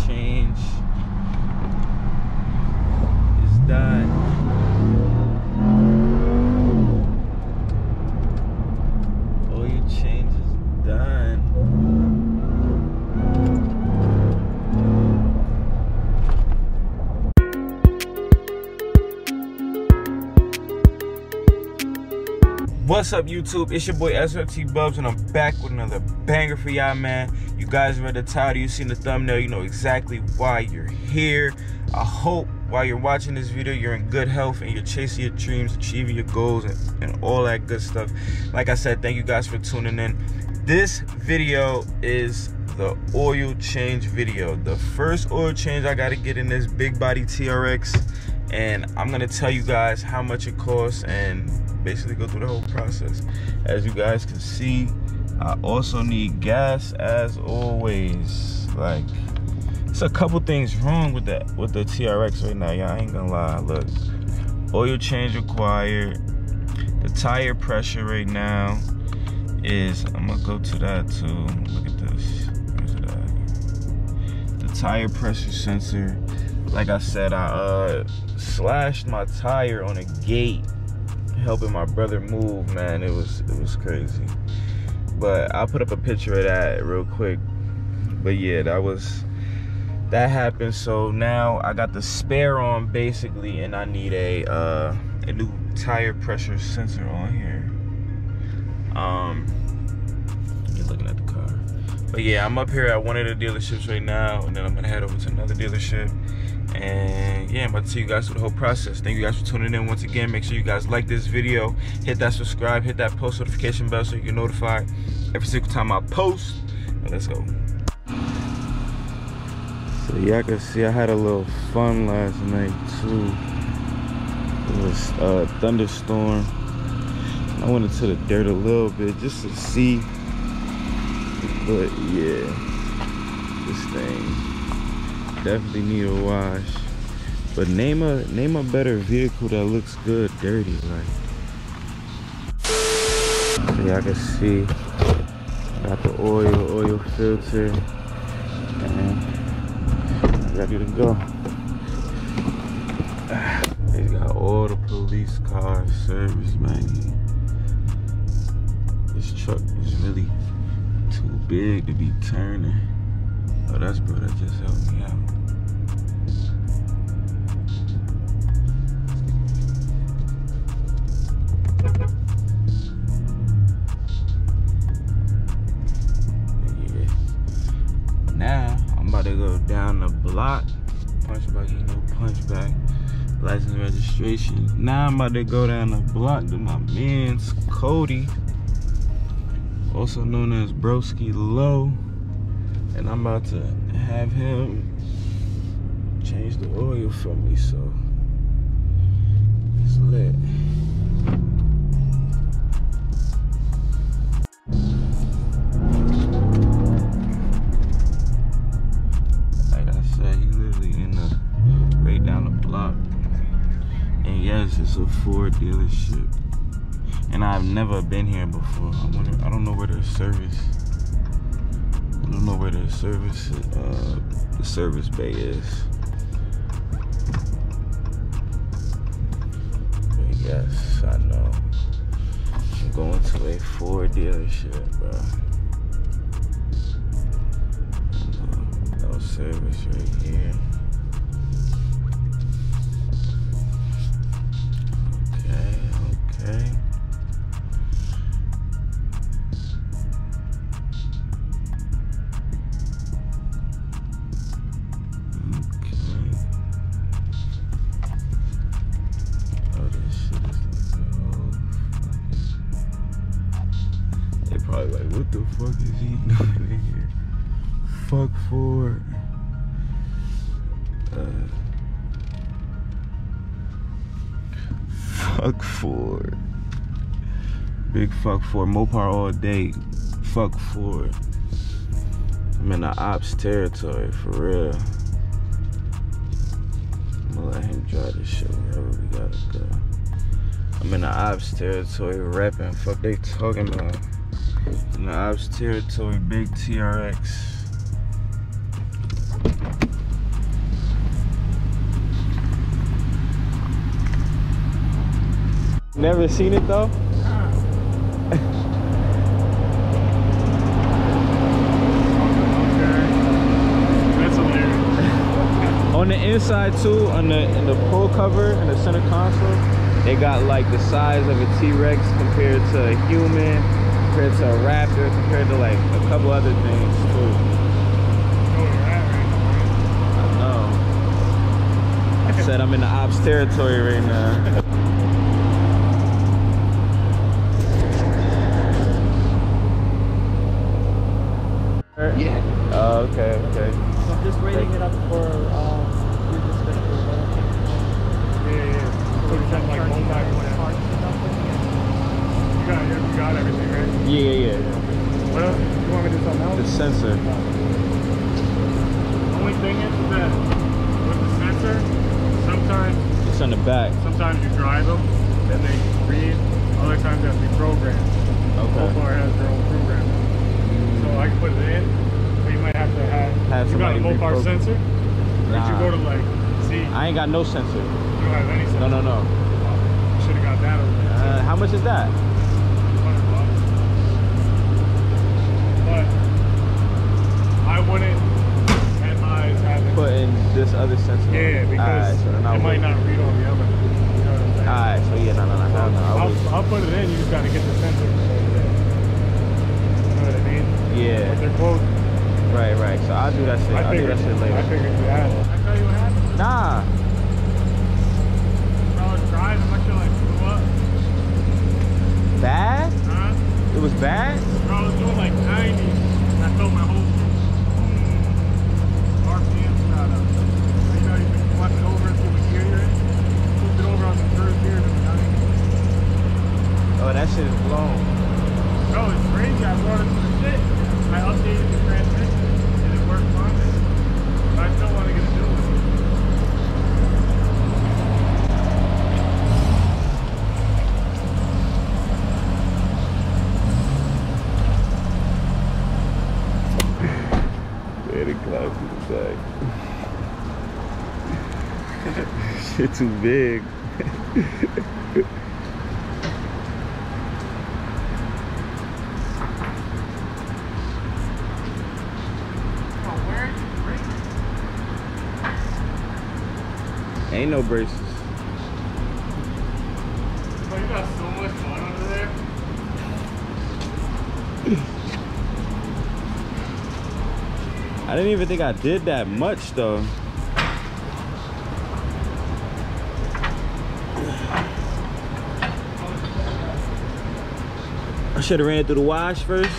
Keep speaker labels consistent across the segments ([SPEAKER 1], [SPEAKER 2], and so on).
[SPEAKER 1] change is done. Oil change is done. What's up, YouTube? It's your boy SFT BUBZ, and I'm back with another banger for y'all, man. You guys read the title, you seen the thumbnail, you know exactly why you're here. I hope while you're watching this video, you're in good health and you're chasing your dreams, achieving your goals, and all that good stuff. Like I said, thank you guys for tuning in. This video is the oil change video. The first oil change I gotta get in this big body TRX, and I'm gonna tell you guys how much it costs and basically go through the whole process. As you guys can see, I also need gas as always. Like, it's a couple things wrong with the TRX right now, y'all. I ain't gonna lie. Look, oil change required. The tire pressure right now is, I'm gonna go to that too. Look at this. Where's it at? The tire pressure sensor. Like I said, I slashed my tire on a gate helping my brother move, man. It was crazy. But I'll put up a picture of that real quick. But yeah, that happened. So now I got the spare on basically, and I need a new tire pressure sensor on here. You're looking at the car. But yeah, I'm up here at one of the dealerships right now, and then I'm gonna head over to another dealership. And yeah, I'm about to take you guys through the whole process. Thank you guys for tuning in once again. Make sure you guys like this video, hit that subscribe, hit that post notification bell so you get notified every single time I post. Now let's go. So y'all can see I had a little fun last night too. It was a thunderstorm. I went into the dirt a little bit just to see, but yeah, this thing definitely need a wash. But name a better vehicle that looks good dirty, like. So y'all can see got the oil filter, and ready to go. They got all the police cars serviced, man. This truck is really too big to be turning. Oh, that's bro that just helped me out. Yeah. Now I'm about to go down the block. Punchback, you know, punchback. License registration. Now I'm about to go down the block to my man's Cody, also known as Broski Low. And I'm about to have him change the oil for me, so it's lit. Like I said, he literally right down the block. And yes, it's a Ford dealership. And I've never been here before. I don't know where their service. I don't know where the service bay is. But yes, I know. I'm going to a Ford dealership, bro. No service right here. Okay. Probably like, what the fuck is he doing in here? Fuck Ford. Fuck Ford. Big fuck Ford. Mopar all day. Fuck Ford. I'm in the ops territory, for real. I'm gonna let him drive this shit wherever we gotta go. I'm in the ops territory repping. Fuck they talking about. In the ops territory, big TRX. Never seen it though? On the inside too, in the pull cover and the center console, they got like the size of a T-Rex compared to a human, compared to a raptor, compared to like a couple other things too. I know. I said I'm in the ops territory right now.
[SPEAKER 2] Yeah.
[SPEAKER 1] Oh, okay, okay.
[SPEAKER 2] So I'm just rating it up for you're just gonna do
[SPEAKER 3] Yeah. So you said like one by one parts or something? You got everything, right?
[SPEAKER 1] Yeah.
[SPEAKER 3] What else? You want me to do something else?
[SPEAKER 1] The sensor.
[SPEAKER 3] The only thing is that with the sensor, sometimes
[SPEAKER 1] It's on the back.
[SPEAKER 3] sometimes you drive them and they read, other times they have to be programmed.
[SPEAKER 1] Okay.
[SPEAKER 3] Mopar has their own program. So I can put it in, but you might have to have you got a
[SPEAKER 1] somebody
[SPEAKER 3] Mopar
[SPEAKER 1] reprogram.
[SPEAKER 3] sensor? Or did you
[SPEAKER 1] Nah.
[SPEAKER 3] go to like see?
[SPEAKER 1] I ain't got no sensor.
[SPEAKER 3] You don't have any sensor?
[SPEAKER 1] No.
[SPEAKER 3] You should have got that over there.
[SPEAKER 1] How much is that?
[SPEAKER 3] $100. But I wouldn't advise having.
[SPEAKER 1] Put in this other sensor.
[SPEAKER 3] Yeah, because
[SPEAKER 1] Alright, so then
[SPEAKER 3] it might not read all the other. You know what I'm saying?
[SPEAKER 1] Alright, so yeah, no.
[SPEAKER 3] I'll put it in. You just gotta get the sensor. You know what I mean?
[SPEAKER 1] Yeah.
[SPEAKER 3] But they're close.
[SPEAKER 1] Right. So I'll do that shit. I'll do that shit later.
[SPEAKER 3] I figured you had. I tell you what happened.
[SPEAKER 1] Nah.
[SPEAKER 3] I was driving, my shit like blew up.
[SPEAKER 1] Bad?
[SPEAKER 3] Huh?
[SPEAKER 1] It was bad?
[SPEAKER 3] Bro, I was doing like 90. And I felt my whole RPM shot up. So, you know, you can flip it over and see what gear you're in. Flipped it over on the third gear to 90.
[SPEAKER 1] Oh, that shit is blown.
[SPEAKER 3] Bro, it's crazy. I brought it to the shit. I updated the transmission and it worked fine. But I still want to get it doing.
[SPEAKER 1] Very close to the back. Shit too big. Ain't no braces.
[SPEAKER 3] Oh, you got so much fun under there.
[SPEAKER 1] I didn't even think I did that much though. I should have ran it through the wash first.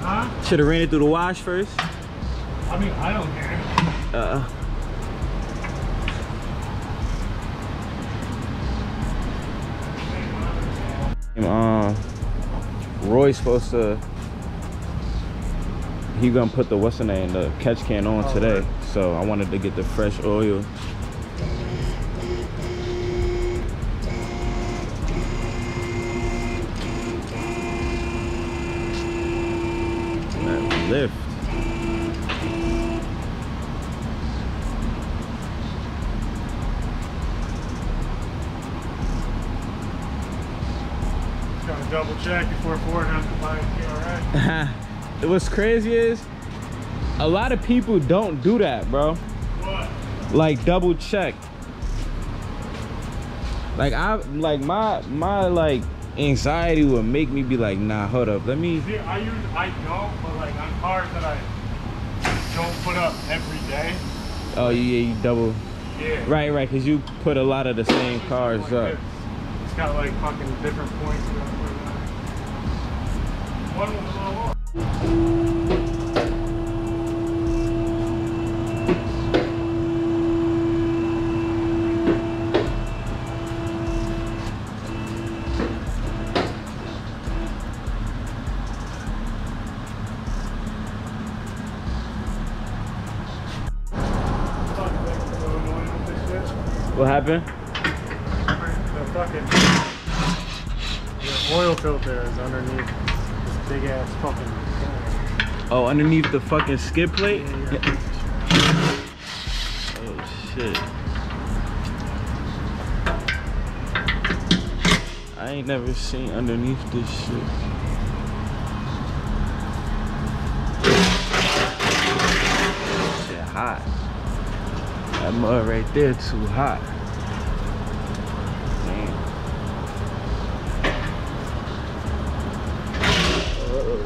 [SPEAKER 3] Huh?
[SPEAKER 1] Should have ran it through the wash first.
[SPEAKER 3] I mean, I don't care. Roy's supposed to. He gonna put the what's the name, the catch can on today. Right.
[SPEAKER 1] So I wanted to get the fresh oil. That lift.
[SPEAKER 3] Gotta double check before Ford has to buy a TRX.
[SPEAKER 1] What's crazy is a lot of people don't do that, bro.
[SPEAKER 3] What?
[SPEAKER 1] Like double check. Like my like anxiety would make me be like, nah, hold up, let me.
[SPEAKER 3] See, I don't, but like on cars that I don't put up every day.
[SPEAKER 1] Oh yeah, you double.
[SPEAKER 3] Yeah.
[SPEAKER 1] Right, cause you put a lot of the same cars
[SPEAKER 3] Like
[SPEAKER 1] up.
[SPEAKER 3] this. It's got like fucking different points. You gotta put it on. One was a little low.
[SPEAKER 1] What happened?
[SPEAKER 3] The fucking the oil filter is underneath this big ass fucking thing.
[SPEAKER 1] Oh, underneath the fucking skid plate?
[SPEAKER 3] Yeah.
[SPEAKER 1] Oh shit. ain't never seen underneath this shit. Shit hot. That mud right there too hot. Damn. Oh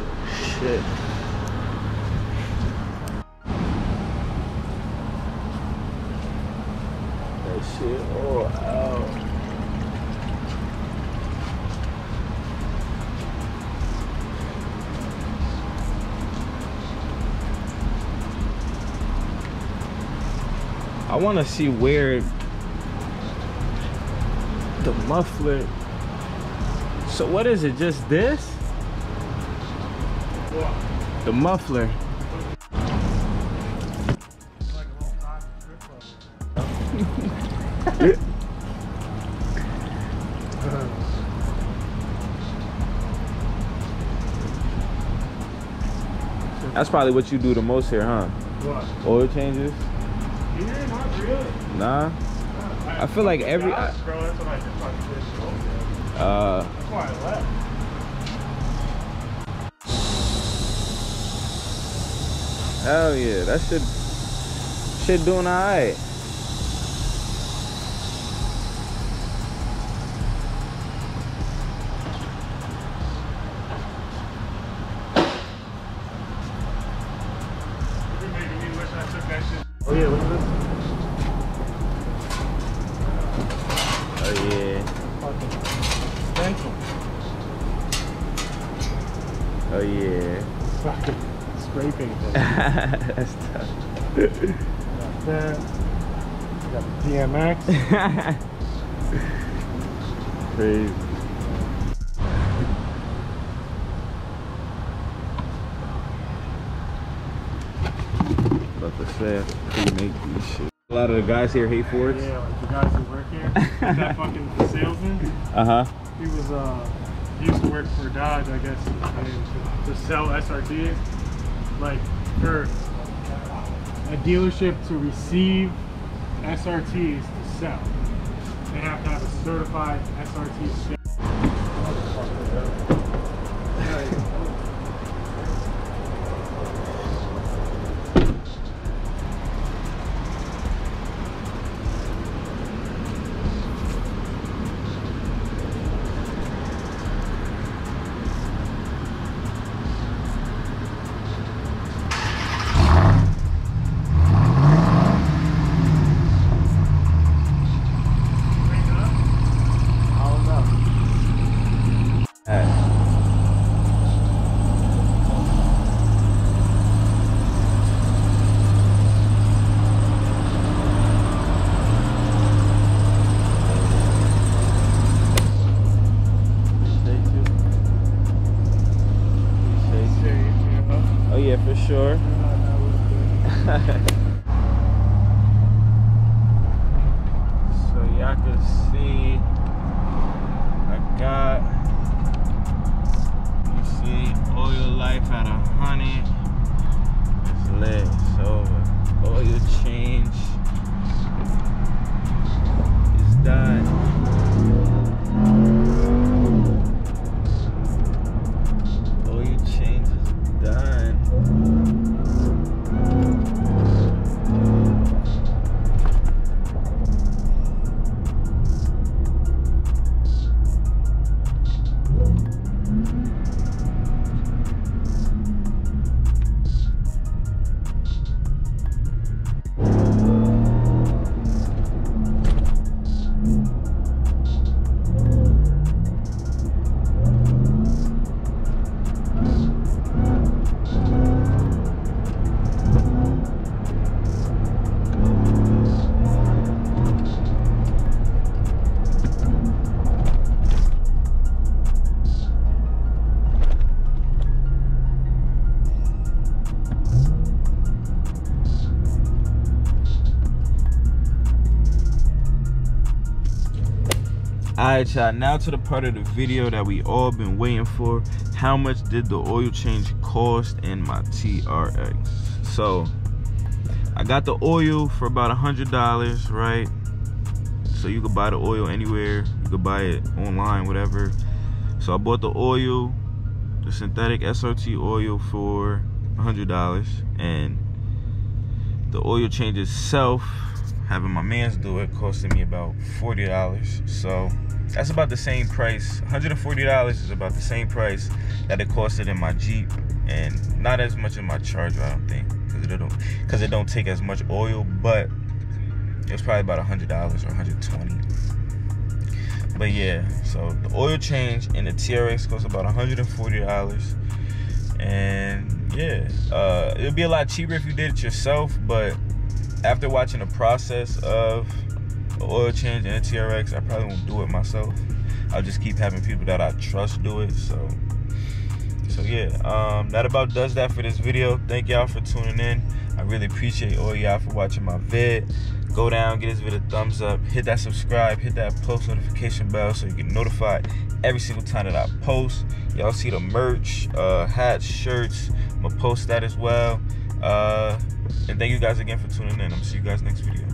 [SPEAKER 1] shit. That shit all out. I want to see where the muffler. So what is it? Just this?
[SPEAKER 3] What?
[SPEAKER 1] The muffler.
[SPEAKER 3] Like a little cotton strip club.
[SPEAKER 1] That's probably what you do the most here, huh?
[SPEAKER 3] What?
[SPEAKER 1] Oil changes?
[SPEAKER 3] Here? Not really.
[SPEAKER 1] Nah. I feel like every.
[SPEAKER 3] Bro, that's what I did fucking did. That's why I left.
[SPEAKER 1] Hell yeah, that shit doing alright.
[SPEAKER 3] You're making me wish I took that shit. Oh yeah, look at this.
[SPEAKER 1] Oh yeah.
[SPEAKER 3] Fucking stencil.
[SPEAKER 1] Oh yeah.
[SPEAKER 3] Fucking spray painted.
[SPEAKER 1] That's tough.
[SPEAKER 3] Got that. Got the DMX.
[SPEAKER 1] Crazy. About to say, pre-make these shit. A lot of the guys here hate Fords.
[SPEAKER 3] Yeah, like the guys who work here. That fucking salesman.
[SPEAKER 1] Uh-huh.
[SPEAKER 3] He was he used to work for Dodge, I guess, and to sell SRTs. Like for a dealership to receive SRTs to sell, they have to have a certified SRT sale.
[SPEAKER 1] Oh yeah, for sure. So y'all can see I got, you see, oil life at 100. It's lit. So oil change is done. Oil change is done. Alright y'all, now to the part of the video that we all been waiting for. How much did the oil change cost in my TRX? So I got the oil for about $100, right? So you could buy the oil anywhere, you could buy it online, whatever. So I bought the oil, the synthetic SRT oil for $100, and the oil change itself, having my mans do it, costing me about $40. So that's about the same price. $140 is about the same price that it costed in my Jeep, and not as much in my Charger, I don't think, because it don't take as much oil, but it was probably about $100 or $120. But yeah, so the oil change in the TRX costs about $140, and yeah, it'd be a lot cheaper if you did it yourself, but after watching the process of the oil change in the TRX, I probably won't do it myself. I'll just keep having people that I trust do it. So yeah, that about does that for this video. Thank y'all for tuning in. I really appreciate all y'all for watching my vid. Go down, get this video a thumbs up, hit that subscribe, hit that post notification bell so you get notified every single time that I post. Y'all see the merch, hats, shirts. I'm gonna post that as well. And thank you guys again for tuning in. I'm gonna see you guys next video.